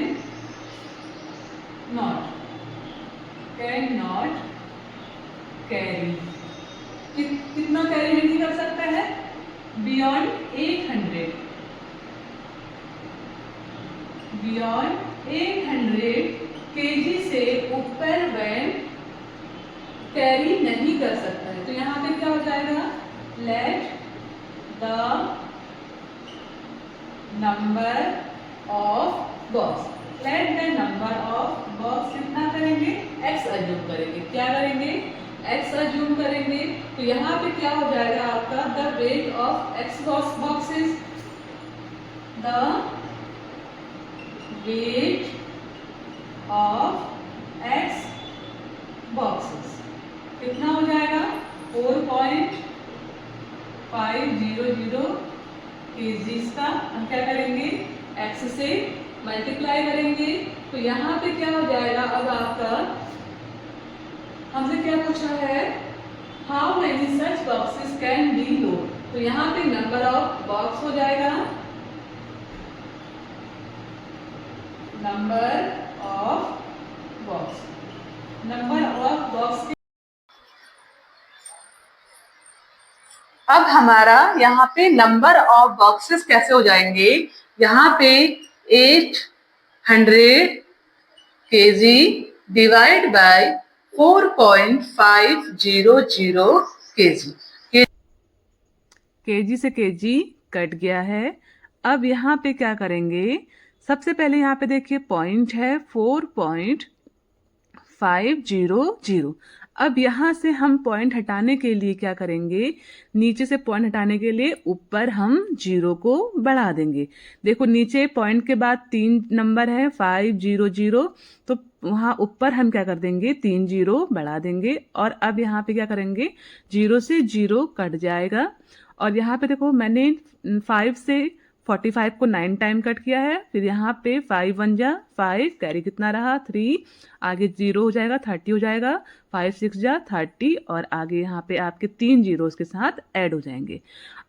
not carry, कितना कैरी नहीं कर सकता है, बियॉन्ड 800, बियॉन्ड 800 kg से ऊपर वैन कैरी नहीं कर सकता है। तो यहाँ पे क्या हो जाएगा, late the number of box. Late the number of box कितना करेंगे, x अज्यूम करेंगे। क्या करेंगे, x अज्यूम करेंगे। तो यहाँ पे क्या हो जाएगा आपका, the weight of x boxes, the weight of x KGs का हम क्या करेंगे, x से मल्टीप्लाई करेंगे। तो यहाँ पे क्या हो जाएगा, अब आपका हमसे क्या पूछा है, how many such boxes can B load. तो यहाँ पे नंबर ऑफ बॉक्स हो जाएगा, number of box, number of box. अब हमारा यहाँ पे नंबर ऑफ बॉक्सेस कैसे हो जाएंगे, यहाँ पे 800 kg divide by 4.500 kg। KG से केजी कट गया है। अब यहाँ पे क्या करेंगे, सबसे पहले यहाँ पे देखिए पॉइंट है 4.500। अब यहाँ से हम पॉइंट हटाने के लिए क्या करेंगे, नीचे से पॉइंट हटाने के लिए ऊपर हम जीरो को बढ़ा देंगे। देखो नीचे पॉइंट के बाद 3 नंबर है 500, तो वहाँ ऊपर हम क्या कर देंगे, 3 जीरो बढ़ा देंगे। और अब यहाँ पे क्या करेंगे, जीरो से जीरो कट जाएगा। और यहाँ पे देखो मैंने 5 से 45 को 9 टाइम कट किया है। फिर यहाँ पे 5 1 जा 5, कैरी कितना रहा 3, आगे 0 हो जाएगा 30 हो जाएगा, 5 6 जा 30, और आगे यहाँ पे आपके 3 जीरो के साथ ऐड हो जाएंगे।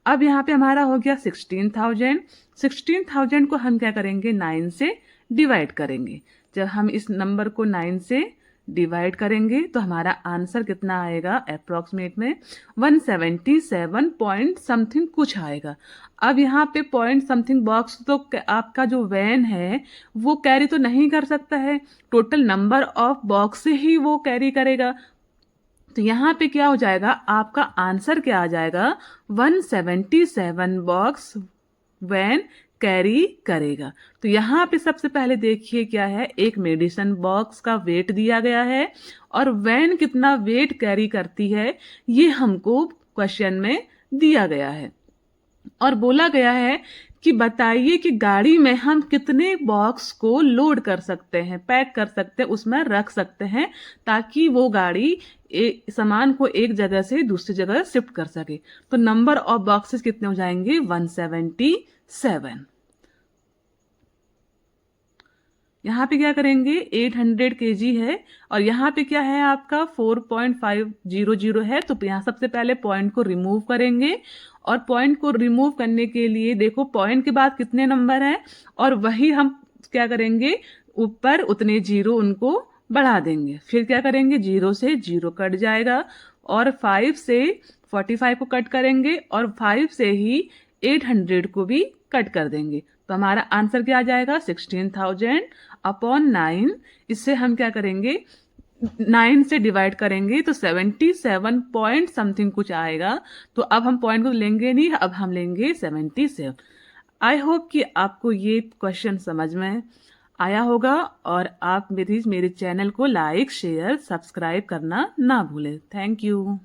अब यहाँ पे हमारा हो गया 16,000। 16,000 को हम क्या करेंगे, 9 से डिवाइड करेंगे। जब हम इस नंबर को 9 से डिवाइड करेंगे तो हमारा आंसर कितना आएगा, अप्रॉक्सीमेट में 177 पॉइंट समथिंग कुछ आएगा। अब यहाँ पे पॉइंट समथिंग बॉक्स तो आपका जो वैन है वो कैरी तो नहीं कर सकता है, टोटल नंबर ऑफ बॉक्स से ही वो कैरी करेगा। तो यहाँ पे क्या हो जाएगा, आपका आंसर क्या आ जाएगा, 177 बॉक्स वैन कैरी करेगा। तो यहाँ पे सबसे पहले देखिए क्या है, एक मेडिसिन बॉक्स का वेट दिया गया है और वैन कितना वेट कैरी करती है ये हमको क्वेश्चन में दिया गया है। और बोला गया है कि बताइए कि गाड़ी में हम कितने बॉक्स को लोड कर सकते हैं, पैक कर सकते हैं, उसमें रख सकते हैं ताकि वो गाड़ी सामान को एक जगह से दूसरी जगह शिफ्ट कर सके। तो नंबर ऑफ बॉक्सेस कितने हो जाएंगे, 177। यहाँ पे क्या करेंगे, 800 kg है और यहाँ पे क्या है आपका 4.500 है। तो यहाँ सबसे पहले पॉइंट को रिमूव करेंगे और पॉइंट को रिमूव करने के लिए देखो पॉइंट के बाद कितने नंबर हैं और वही हम क्या करेंगे, ऊपर उतने जीरो उनको बढ़ा देंगे। फिर क्या करेंगे, जीरो से जीरो कट जाएगा और 5 से 45 को कट करेंगे और 5 से ही 800 को भी कट कर देंगे। तो हमारा आंसर क्या आ जाएगा, 16,000 अपॉन 9। इससे हम क्या करेंगे, 9 से डिवाइड करेंगे तो 77 पॉइंट समथिंग कुछ आएगा। तो अब हम पॉइंट को लेंगे नहीं, अब हम लेंगे 77। आई होप कि आपको ये क्वेश्चन समझ में आया होगा और आप मेरे चैनल को लाइक शेयर सब्सक्राइब करना ना भूलें। Thank you.